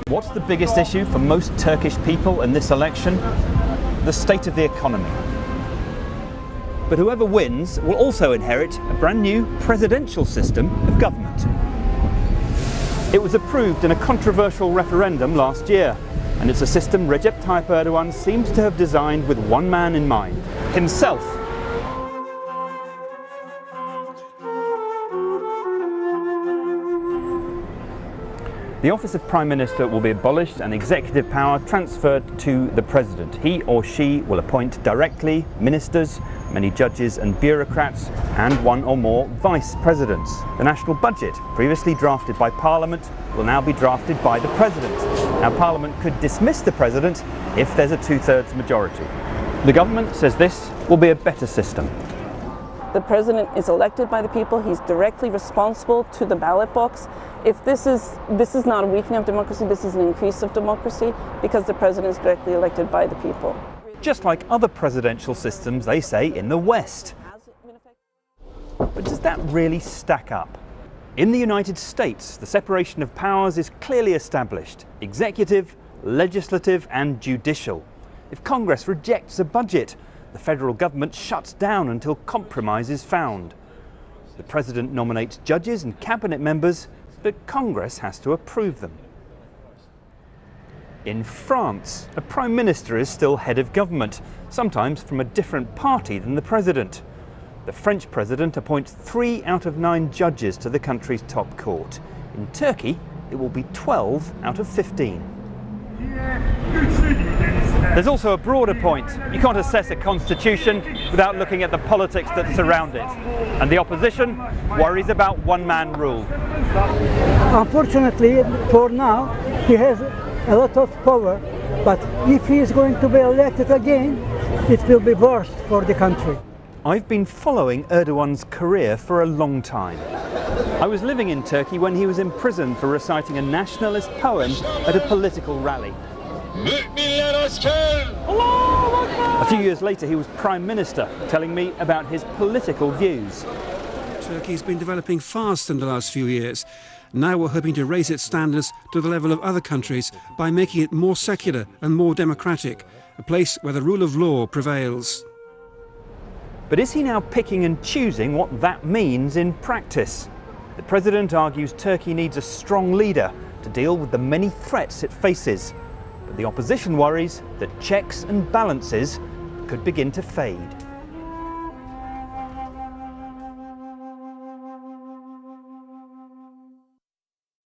What's the biggest issue for most Turkish people in this election? The state of the economy. But whoever wins will also inherit a brand new presidential system of government. It was approved in a controversial referendum last year, and it's a system Recep Tayyip Erdogan seems to have designed with one man in mind: himself. The office of Prime Minister will be abolished and executive power transferred to the President. He or she will appoint directly ministers, many judges and bureaucrats, and one or more vice presidents. The national budget, previously drafted by Parliament, will now be drafted by the President. Now, Parliament could dismiss the President if there's a two-thirds majority. The government says this will be a better system. The President is elected by the people. He's directly responsible to the ballot box. If this is not a weakening of democracy, this is an increase of democracy, because the President is directly elected by the people. Just like other presidential systems, they say, in the West. But does that really stack up? In the United States, the separation of powers is clearly established: executive, legislative, and judicial. If Congress rejects a budget, the federal government shuts down until compromise is found. The President nominates judges and cabinet members, but Congress has to approve them. In France, a Prime Minister is still head of government, sometimes from a different party than the President. The French President appoints 3 out of 9 judges to the country's top court. In Turkey, it will be 12 out of 15. There's also a broader point. You can't assess a constitution without looking at the politics that surround it. And the opposition worries about one-man rule. Unfortunately, for now, he has a lot of power. But if he is going to be elected again, it will be worse for the country. I've been following Erdogan's career for a long time. I was living in Turkey when he was in prison for reciting a nationalist poem at a political rally. A few years later, he was Prime Minister, telling me about his political views. Turkey's been developing fast in the last few years. Now we're hoping to raise its standards to the level of other countries by making it more secular and more democratic, a place where the rule of law prevails. But is he now picking and choosing what that means in practice? The President argues Turkey needs a strong leader to deal with the many threats it faces. But the opposition worries that checks and balances could begin to fade.